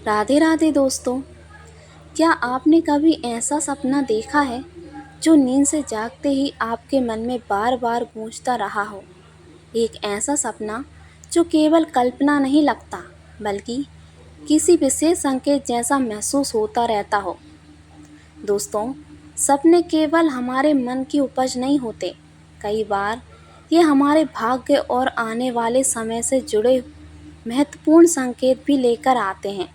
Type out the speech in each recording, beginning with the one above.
राधे राधे दोस्तों। क्या आपने कभी ऐसा सपना देखा है जो नींद से जागते ही आपके मन में बार बार गूंजता रहा हो? एक ऐसा सपना जो केवल कल्पना नहीं लगता बल्कि किसी विशेष संकेत जैसा महसूस होता रहता हो। दोस्तों, सपने केवल हमारे मन की उपज नहीं होते। कई बार ये हमारे भाग्य और आने वाले समय से जुड़े महत्वपूर्ण संकेत भी लेकर आते हैं।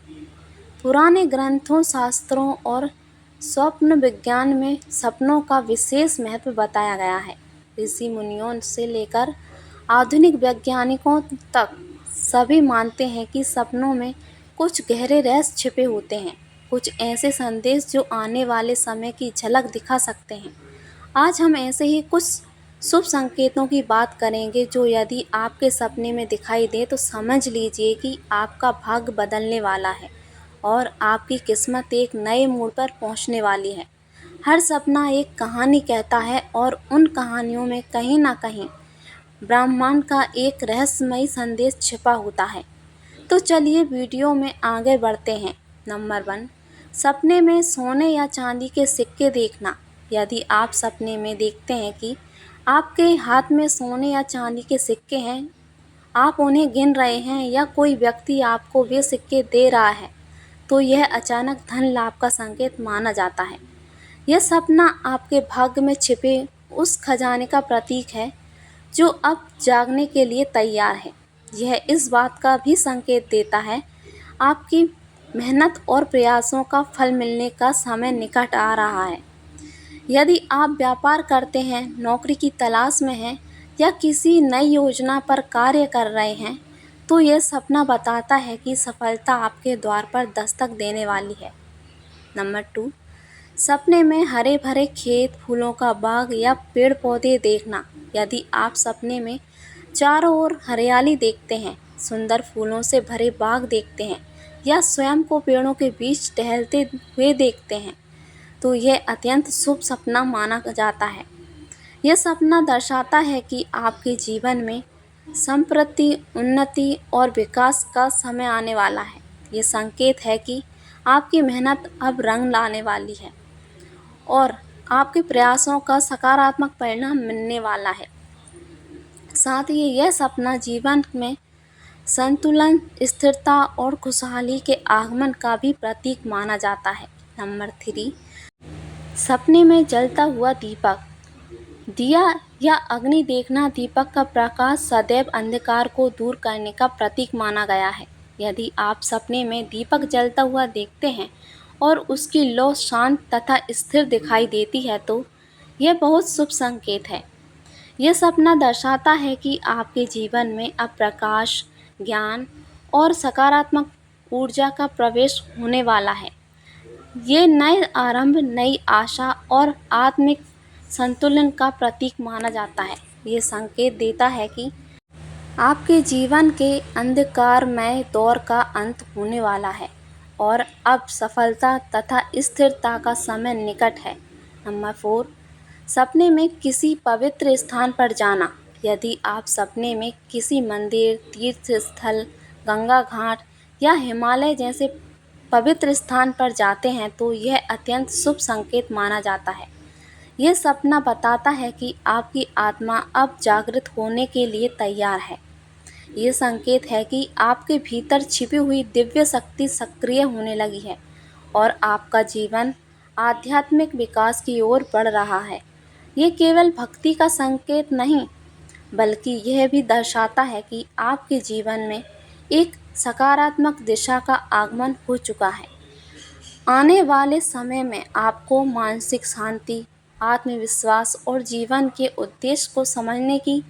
पुराने ग्रंथों, शास्त्रों और स्वप्न विज्ञान में सपनों का विशेष महत्व बताया गया है। ऋषि मुनियों से लेकर आधुनिक वैज्ञानिकों तक सभी मानते हैं कि सपनों में कुछ गहरे रहस्य छिपे होते हैं, कुछ ऐसे संदेश जो आने वाले समय की झलक दिखा सकते हैं। आज हम ऐसे ही कुछ शुभ संकेतों की बात करेंगे जो यदि आपके सपने में दिखाई दे तो समझ लीजिए कि आपका भाग्य बदलने वाला है और आपकी किस्मत एक नए मोड़ पर पहुंचने वाली है। हर सपना एक कहानी कहता है और उन कहानियों में कहीं ना कहीं ब्रह्मांड का एक रहस्यमयी संदेश छिपा होता है। तो चलिए वीडियो में आगे बढ़ते हैं। नंबर 1, सपने में सोने या चांदी के सिक्के देखना। यदि आप सपने में देखते हैं कि आपके हाथ में सोने या चांदी के सिक्के हैं, आप उन्हें गिन रहे हैं या कोई व्यक्ति आपको वे सिक्के दे रहा है, तो यह अचानक धन लाभ का संकेत माना जाता है। यह सपना आपके भाग्य में छिपे उस खजाने का प्रतीक है जो अब जागने के लिए तैयार है। यह इस बात का भी संकेत देता है आपकी मेहनत और प्रयासों का फल मिलने का समय निकट आ रहा है। यदि आप व्यापार करते हैं, नौकरी की तलाश में हैं या किसी नई योजना पर कार्य कर रहे हैं, तो यह सपना बताता है कि सफलता आपके द्वार पर दस्तक देने वाली है। नंबर 2, सपने में हरे भरे खेत, फूलों का बाग या पेड़ पौधे देखना। यदि आप सपने में चारों ओर हरियाली देखते हैं, सुंदर फूलों से भरे बाग देखते हैं या स्वयं को पेड़ों के बीच टहलते हुए देखते हैं, तो यह अत्यंत शुभ सपना माना जाता है। यह सपना दर्शाता है कि आपके जीवन में संप्रति उन्नति और विकास का समय आने वाला है। ये संकेत है कि आपकी मेहनत अब रंग लाने वाली है और आपके प्रयासों का सकारात्मक परिणाम मिलने वाला है। साथ ही यह सपना जीवन में संतुलन, स्थिरता और खुशहाली के आगमन का भी प्रतीक माना जाता है। नंबर 3, सपने में जलता हुआ दीपक। दिया या अग्नि देखना। दीपक का प्रकाश सदैव अंधकार को दूर करने का प्रतीक माना गया है। यदि आप सपने में दीपक जलता हुआ देखते हैं और उसकी लौ शांत तथा स्थिर दिखाई देती है, तो यह बहुत शुभ संकेत है। यह सपना दर्शाता है कि आपके जीवन में अब प्रकाश, ज्ञान और सकारात्मक ऊर्जा का प्रवेश होने वाला है। ये नए आरंभ, नई आशा और आत्मिक संतुलन का प्रतीक माना जाता है। ये संकेत देता है कि आपके जीवन के अंधकारमय दौर का अंत होने वाला है और अब सफलता तथा स्थिरता का समय निकट है। नंबर 4, सपने में किसी पवित्र स्थान पर जाना। यदि आप सपने में किसी मंदिर, तीर्थ स्थल, गंगा घाट या हिमालय जैसे पवित्र स्थान पर जाते हैं, तो यह अत्यंत शुभ संकेत माना जाता है। यह सपना बताता है कि आपकी आत्मा अब जागृत होने के लिए तैयार है। ये संकेत है कि आपके भीतर छिपी हुई दिव्य शक्ति सक्रिय होने लगी है और आपका जीवन आध्यात्मिक विकास की ओर बढ़ रहा है। ये केवल भक्ति का संकेत नहीं, बल्कि यह भी दर्शाता है कि आपके जीवन में एक सकारात्मक दिशा का आगमन हो चुका है। आने वाले समय में आपको मानसिक शांति, आत्मविश्वास और जीवन के उद्देश्य को समझने की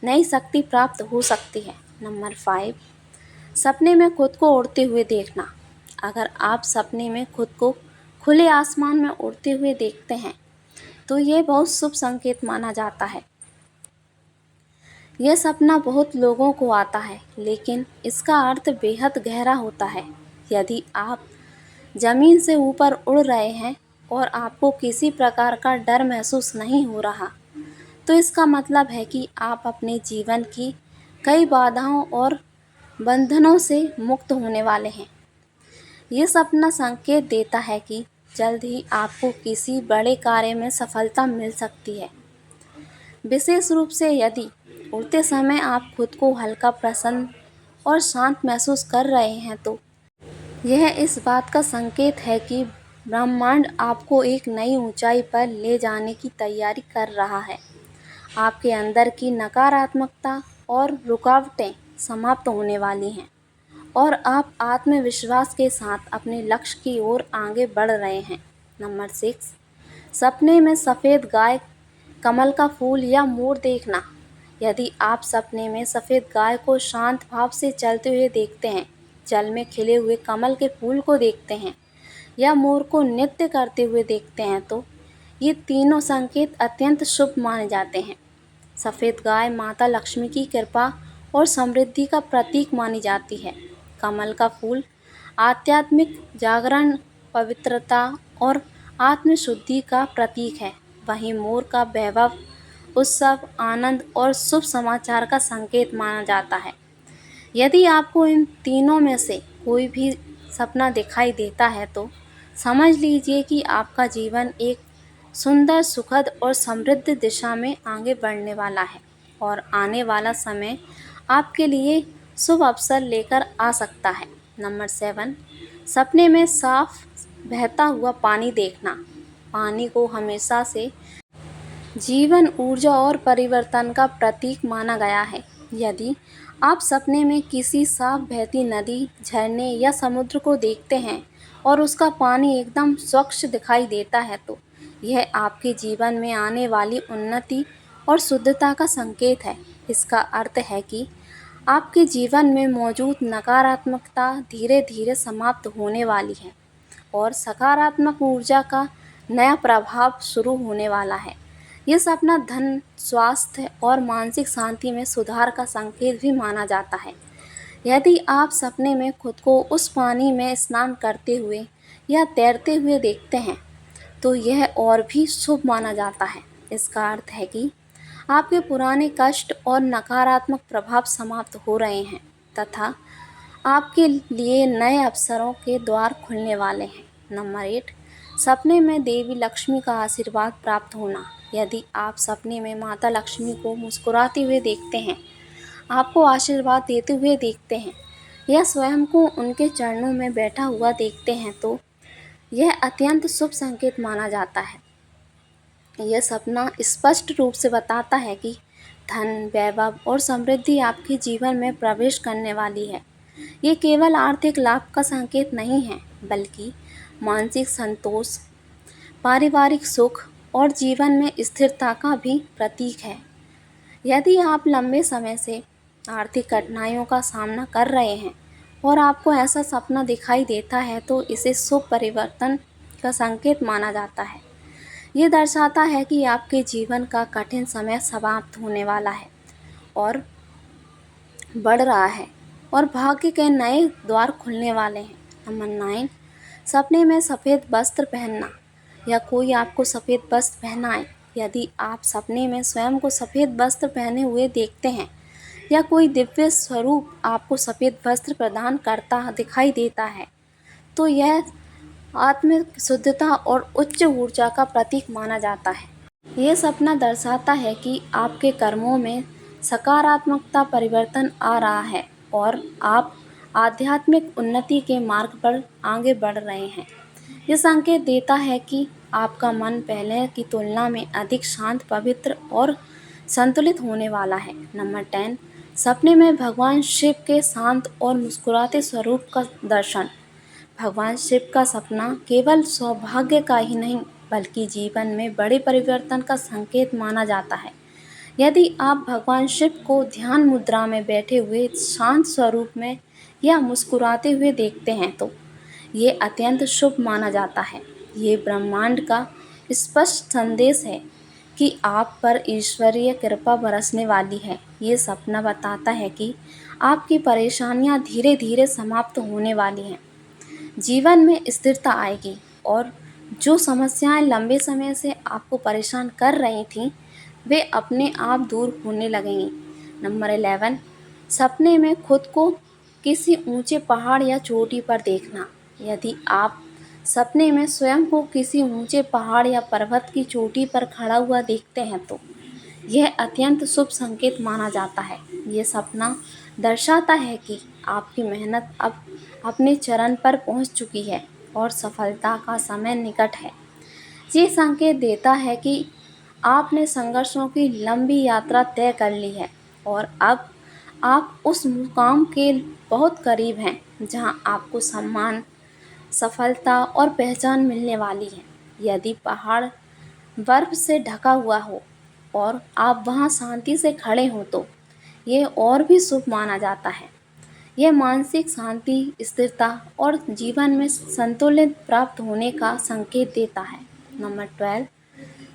नई शक्ति प्राप्त हो सकती है। नंबर 5, सपने में खुद को उड़ते हुए देखना। अगर आप सपने में खुद को खुले आसमान में उड़ते हुए देखते हैं, तो यह बहुत शुभ संकेत माना जाता है। यह सपना बहुत लोगों को आता है, लेकिन इसका अर्थ बेहद गहरा होता है। यदि आप जमीन से ऊपर उड़ रहे हैं और आपको किसी प्रकार का डर महसूस नहीं हो रहा, तो इसका मतलब है कि आप अपने जीवन की कई बाधाओं और बंधनों से मुक्त होने वाले हैं। ये सपना संकेत देता है कि जल्द ही आपको किसी बड़े कार्य में सफलता मिल सकती है। विशेष रूप से यदि उड़ते समय आप खुद को हल्का, प्रसन्न और शांत महसूस कर रहे हैं, तो यह इस बात का संकेत है कि ब्रह्मांड आपको एक नई ऊंचाई पर ले जाने की तैयारी कर रहा है। आपके अंदर की नकारात्मकता और रुकावटें समाप्त होने वाली हैं और आप आत्मविश्वास के साथ अपने लक्ष्य की ओर आगे बढ़ रहे हैं। नंबर 6, सपने में सफ़ेद गाय, कमल का फूल या मोर देखना। यदि आप सपने में सफ़ेद गाय को शांत भाव से चलते हुए देखते हैं, जल में खिले हुए कमल के फूल को देखते हैं या मोर को नृत्य करते हुए देखते हैं, तो ये तीनों संकेत अत्यंत शुभ माने जाते हैं। सफ़ेद गाय माता लक्ष्मी की कृपा और समृद्धि का प्रतीक मानी जाती है। कमल का फूल आध्यात्मिक जागरण, पवित्रता और आत्मशुद्धि का प्रतीक है। वहीं मोर का वैभव, उत्सव, आनंद और शुभ समाचार का संकेत माना जाता है। यदि आपको इन तीनों में से कोई भी सपना दिखाई देता है, तो समझ लीजिए कि आपका जीवन एक सुंदर, सुखद और समृद्ध दिशा में आगे बढ़ने वाला है और आने वाला समय आपके लिए शुभ अवसर लेकर आ सकता है। नंबर 7, सपने में साफ बहता हुआ पानी देखना। पानी को हमेशा से जीवन, ऊर्जा और परिवर्तन का प्रतीक माना गया है। यदि आप सपने में किसी साफ बहती नदी, झरने या समुद्र को देखते हैं और उसका पानी एकदम स्वच्छ दिखाई देता है, तो यह आपके जीवन में आने वाली उन्नति और शुद्धता का संकेत है। इसका अर्थ है कि आपके जीवन में मौजूद नकारात्मकता धीरे धीरे समाप्त होने वाली है और सकारात्मक ऊर्जा का नया प्रभाव शुरू होने वाला है। यह सपना धन, स्वास्थ्य और मानसिक शांति में सुधार का संकेत भी माना जाता है। यदि आप सपने में खुद को उस पानी में स्नान करते हुए या तैरते हुए देखते हैं, तो यह और भी शुभ माना जाता है। इसका अर्थ है कि आपके पुराने कष्ट और नकारात्मक प्रभाव समाप्त हो रहे हैं तथा आपके लिए नए अवसरों के द्वार खुलने वाले हैं। नंबर 8, सपने में देवी लक्ष्मी का आशीर्वाद प्राप्त होना। यदि आप सपने में माता लक्ष्मी को मुस्कुराते हुए देखते हैं, आपको आशीर्वाद देते हुए देखते हैं या स्वयं को उनके चरणों में बैठा हुआ देखते हैं, तो यह अत्यंत शुभ संकेत माना जाता है। यह सपना स्पष्ट रूप से बताता है कि धन, वैभव और समृद्धि आपके जीवन में प्रवेश करने वाली है। ये केवल आर्थिक लाभ का संकेत नहीं है, बल्कि मानसिक संतोष, पारिवारिक सुख और जीवन में स्थिरता का भी प्रतीक है। यदि आप लंबे समय से आर्थिक कठिनाइयों का सामना कर रहे हैं और आपको ऐसा सपना दिखाई देता है, तो इसे शुभ परिवर्तन का संकेत माना जाता है। ये दर्शाता है कि आपके जीवन का कठिन समय समाप्त होने वाला है और बढ़ रहा है और भाग्य के नए द्वार खुलने वाले हैं। नंबर 9, सपने में सफ़ेद वस्त्र पहनना या कोई आपको सफ़ेद वस्त्र पहनाए। यदि आप सपने में स्वयं को सफ़ेद वस्त्र पहने हुए देखते हैं या कोई दिव्य स्वरूप आपको सफ़ेद वस्त्र प्रदान करता दिखाई देता है, तो यह आत्मिक शुद्धता और उच्च ऊर्जा का प्रतीक माना जाता है। यह सपना दर्शाता है कि आपके कर्मों में सकारात्मकता परिवर्तन आ रहा है और आप आध्यात्मिक उन्नति के मार्ग पर आगे बढ़ रहे हैं। यह संकेत देता है कि आपका मन पहले की तुलना में अधिक शांत, पवित्र और संतुलित होने वाला है। नंबर 10, सपने में भगवान शिव के शांत और मुस्कुराते स्वरूप का दर्शन। भगवान शिव का सपना केवल सौभाग्य का ही नहीं, बल्कि जीवन में बड़े परिवर्तन का संकेत माना जाता है। यदि आप भगवान शिव को ध्यान मुद्रा में बैठे हुए शांत स्वरूप में या मुस्कुराते हुए देखते हैं, तो ये अत्यंत शुभ माना जाता है। ये ब्रह्मांड का स्पष्ट संदेश है कि आप पर ईश्वरीय कृपा बरसने वाली है। ये सपना बताता है कि आपकी परेशानियां धीरे धीरे समाप्त होने वाली हैं, जीवन में स्थिरता आएगी और जो समस्याएं लंबे समय से आपको परेशान कर रही थीं, वे अपने आप दूर होने लगेंगी। नंबर 11, सपने में खुद को किसी ऊंचे पहाड़ या चोटी पर देखना। यदि आप सपने में स्वयं को किसी ऊंचे पहाड़ या पर्वत की चोटी पर खड़ा हुआ देखते हैं तो यह अत्यंत शुभ संकेत माना जाता है। ये सपना दर्शाता है कि आपकी मेहनत अब अपने चरण पर पहुंच चुकी है और सफलता का समय निकट है। ये संकेत देता है कि आपने संघर्षों की लंबी यात्रा तय कर ली है और अब आप उस मुकाम के बहुत करीब हैं जहां आपको सम्मान, सफलता और पहचान मिलने वाली है। यदि पहाड़ बर्फ से ढका हुआ हो और आप वहां शांति से खड़े हों तो यह और भी शुभ माना जाता है। यह मानसिक शांति, स्थिरता और जीवन में संतुलन प्राप्त होने का संकेत देता है। नंबर 12,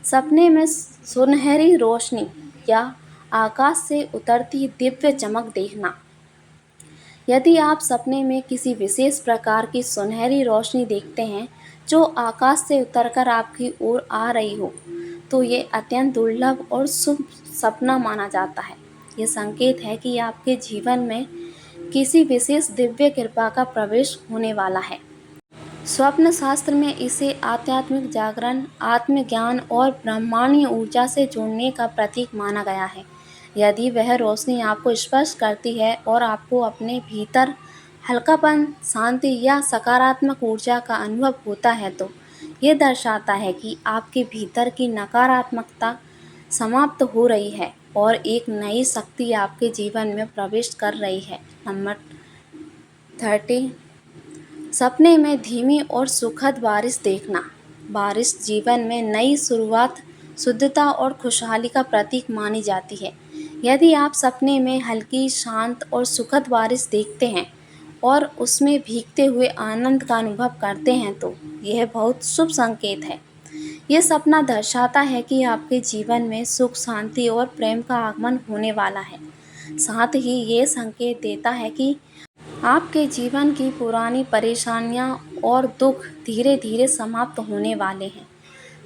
सपने में सुनहरी रोशनी या आकाश से उतरती दिव्य चमक देखना। यदि आप सपने में किसी विशेष प्रकार की सुनहरी रोशनी देखते हैं जो आकाश से उतरकर आपकी ओर आ रही हो, तो ये अत्यंत दुर्लभ और शुभ सपना माना जाता है। ये संकेत है कि आपके जीवन में किसी विशेष दिव्य कृपा का प्रवेश होने वाला है। स्वप्न शास्त्र में इसे आध्यात्मिक जागरण, आत्मज्ञान और ब्रह्मांडीय ऊर्जा से जोड़ने का प्रतीक माना गया है। यदि वह रोशनी आपको स्पर्श करती है और आपको अपने भीतर हल्कापन, शांति या सकारात्मक ऊर्जा का अनुभव होता है तो ये दर्शाता है कि आपके भीतर की नकारात्मकता समाप्त हो रही है और एक नई शक्ति आपके जीवन में प्रवेश कर रही है। नंबर 30, सपने में धीमी और सुखद बारिश देखना। बारिश जीवन में नई शुरुआत, शुद्धता और खुशहाली का प्रतीक मानी जाती है। यदि आप सपने में हल्की, शांत और सुखद बारिश देखते हैं और उसमें भीगते हुए आनंद का अनुभव करते हैं तो यह बहुत शुभ संकेत है। यह सपना दर्शाता है कि आपके जीवन में सुख, शांति और प्रेम का आगमन होने वाला है। साथ ही ये संकेत देता है कि आपके जीवन की पुरानी परेशानियां और दुख धीरे धीरे समाप्त होने वाले हैं।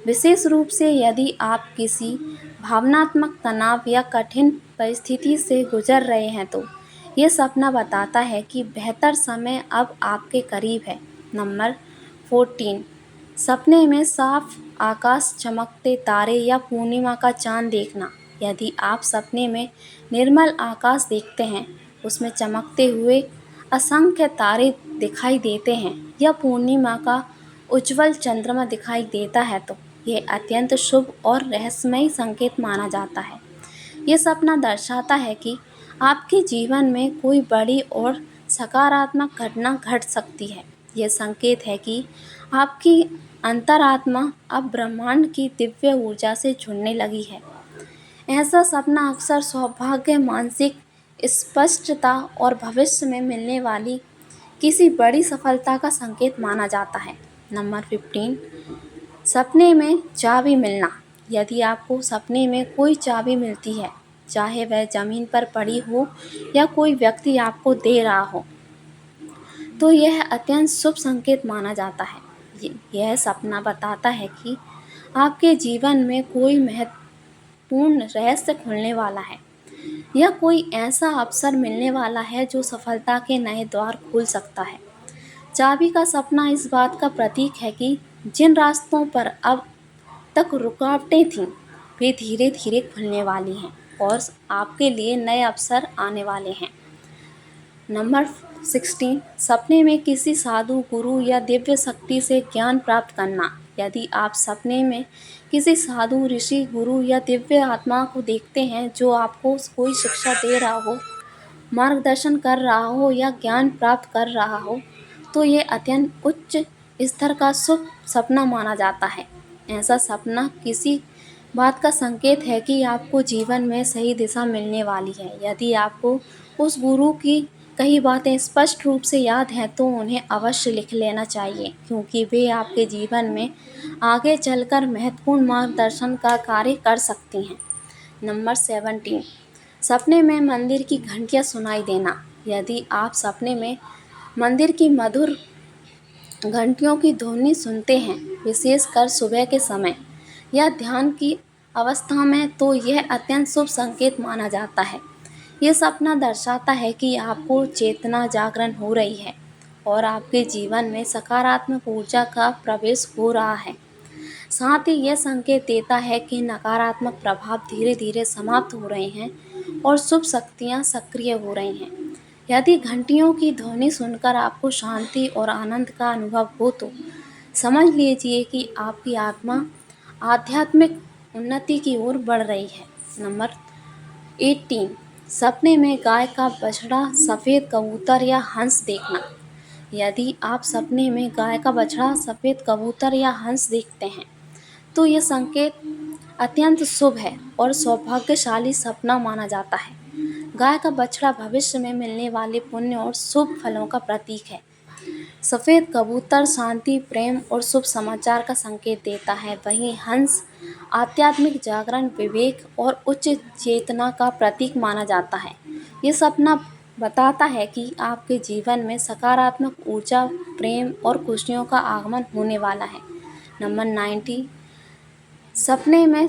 विशेष रूप से यदि आप किसी भावनात्मक तनाव या कठिन परिस्थिति से गुजर रहे हैं तो ये सपना बताता है कि बेहतर समय अब आपके करीब है। नंबर 14, सपने में साफ आकाश, चमकते तारे या पूर्णिमा का चांद देखना। यदि आप सपने में निर्मल आकाश देखते हैं, उसमें चमकते हुए असंख्य तारे दिखाई देते हैं या पूर्णिमा का उज्जवल चंद्रमा दिखाई देता है तो यह अत्यंत शुभ और रहस्यमय संकेत माना जाता है। ये सपना दर्शाता है कि आपके जीवन में कोई बड़ी और सकारात्मक घटना घट सकती है। यह संकेत है कि आपकी अंतरात्मा अब ब्रह्मांड की दिव्य ऊर्जा से जुड़ने लगी है। ऐसा सपना अक्सर सौभाग्य, मानसिक स्पष्टता और भविष्य में मिलने वाली किसी बड़ी सफलता का संकेत माना जाता है। नंबर 15, सपने में चाबी मिलना। यदि आपको सपने में कोई चाबी मिलती है, चाहे वह ज़मीन पर पड़ी हो या कोई व्यक्ति आपको दे रहा हो, तो यह अत्यंत शुभ संकेत माना जाता है। यह सपना बताता है कि आपके जीवन में कोई महत्वपूर्ण रहस्य खुलने वाला है या कोई ऐसा अवसर मिलने वाला है जो सफलता के नए द्वार खोल सकता है। चाबी का सपना इस बात का प्रतीक है कि जिन रास्तों पर अब तक रुकावटें थीं, वे धीरे धीरे खुलने वाली हैं और आपके लिए नए अवसर आने वाले हैं। नंबर 16, सपने में किसी साधु, गुरु या दिव्य शक्ति से ज्ञान प्राप्त करना। यदि आप सपने में किसी साधु, ऋषि, गुरु या दिव्य आत्मा को देखते हैं जो आपको कोई शिक्षा दे रहा हो, मार्गदर्शन कर रहा हो या ज्ञान प्राप्त कर रहा हो, तो ये अत्यंत उच्च स्तर का शुभ सपना माना जाता है। ऐसा सपना किसी बात का संकेत है कि आपको जीवन में सही दिशा मिलने वाली है। यदि आपको उस गुरु की कई बातें स्पष्ट रूप से याद हैं तो उन्हें अवश्य लिख लेना चाहिए, क्योंकि वे आपके जीवन में आगे चलकर महत्वपूर्ण मार्गदर्शन का कार्य कर सकती हैं। नंबर 17, सपने में मंदिर की घंटियां सुनाई देना। यदि आप सपने में मंदिर की मधुर घंटियों की ध्वनि सुनते हैं, विशेषकर सुबह के समय या ध्यान की अवस्था में, तो यह अत्यंत शुभ संकेत माना जाता है। यह सपना दर्शाता है कि आपको चेतना जागरण हो रही है और आपके जीवन में सकारात्मक ऊर्जा का प्रवेश हो रहा है। साथ ही यह संकेत देता है कि नकारात्मक प्रभाव धीरे धीरे समाप्त हो रहे हैं और शुभ शक्तियाँ सक्रिय हो रही हैं। यदि घंटियों की ध्वनि सुनकर आपको शांति और आनंद का अनुभव हो तो समझ लीजिए कि आपकी आत्मा आध्यात्मिक उन्नति की ओर बढ़ रही है। नंबर 18, सपने में गाय का बछड़ा, सफ़ेद कबूतर या हंस देखना। यदि आप सपने में गाय का बछड़ा, सफ़ेद कबूतर या हंस देखते हैं तो ये संकेत अत्यंत शुभ है और सौभाग्यशाली सपना माना जाता है। गाय का बछड़ा भविष्य में मिलने वाले पुण्य और शुभ फलों का प्रतीक है। सफ़ेद कबूतर शांति, प्रेम और शुभ समाचार का संकेत देता है। वहीं हंस आध्यात्मिक जागरण, विवेक और उच्च चेतना का प्रतीक माना जाता है। ये सपना बताता है कि आपके जीवन में सकारात्मक ऊर्जा, प्रेम और खुशियों का आगमन होने वाला है। नंबर 19, सपने में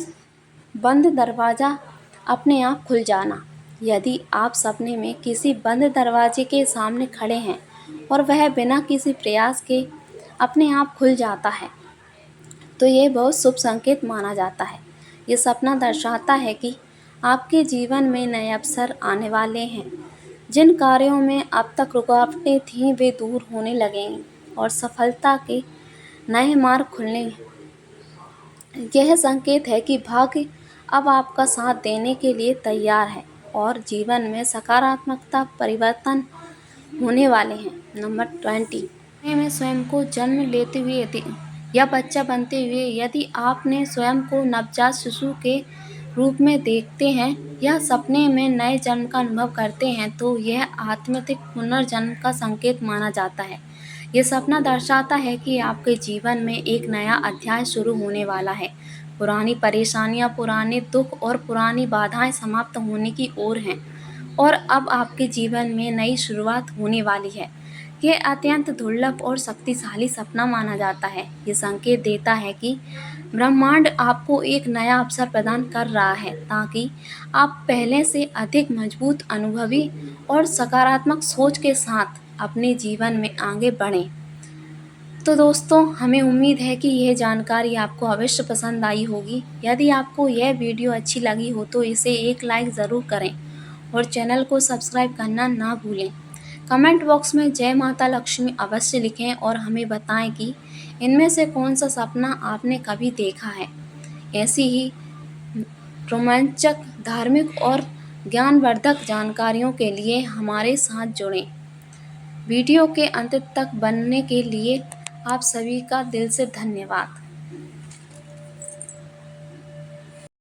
बंद दरवाज़ा अपने आप खुल जाना। यदि आप सपने में किसी बंद दरवाजे के सामने खड़े हैं और वह बिना किसी प्रयास के अपने आप खुल जाता है तो ये बहुत शुभ संकेत माना जाता है। ये सपना दर्शाता है कि आपके जीवन में नए अवसर आने वाले हैं। जिन कार्यों में अब तक रुकावटें थीं वे दूर होने लगेंगी और सफलता के नए मार्ग खुलने। यह संकेत है कि भाग्य अब आपका साथ देने के लिए तैयार है और जीवन में सकारात्मकता परिवर्तन होने वाले हैं। नंबर 20, सपने में स्वयं को जन्म लेते हुए या बच्चा बनते हुए। यदि आपने स्वयं को नवजात शिशु के रूप में देखते हैं या सपने में नए जन्म का अनुभव करते हैं तो यह आत्मिक पुनर्जन्म का संकेत माना जाता है। ये सपना दर्शाता है कि आपके जीवन में एक नया अध्याय शुरू होने वाला है। पुरानी परेशानियां, पुराने दुख और पुरानी बाधाएं समाप्त होने की ओर हैं और अब आपके जीवन में नई शुरुआत होने वाली है। यह अत्यंत दुर्लभ और शक्तिशाली सपना माना जाता है। ये संकेत देता है कि ब्रह्मांड आपको एक नया अवसर प्रदान कर रहा है ताकि आप पहले से अधिक मजबूत, अनुभवी और सकारात्मक सोच के साथ अपने जीवन में आगे बढ़ें। तो दोस्तों, हमें उम्मीद है कि यह जानकारी आपको अवश्य पसंद आई होगी। यदि आपको यह वीडियो अच्छी लगी हो तो इसे एक लाइक ज़रूर करें और चैनल को सब्सक्राइब करना ना भूलें। कमेंट बॉक्स में जय माता लक्ष्मी अवश्य लिखें और हमें बताएं कि इनमें से कौन सा सपना आपने कभी देखा है। ऐसी ही रोमांचक, धार्मिक और ज्ञानवर्धक जानकारियों के लिए हमारे साथ जुड़ें। वीडियो के अंत तक बनने के लिए आप सभी का दिल से धन्यवाद।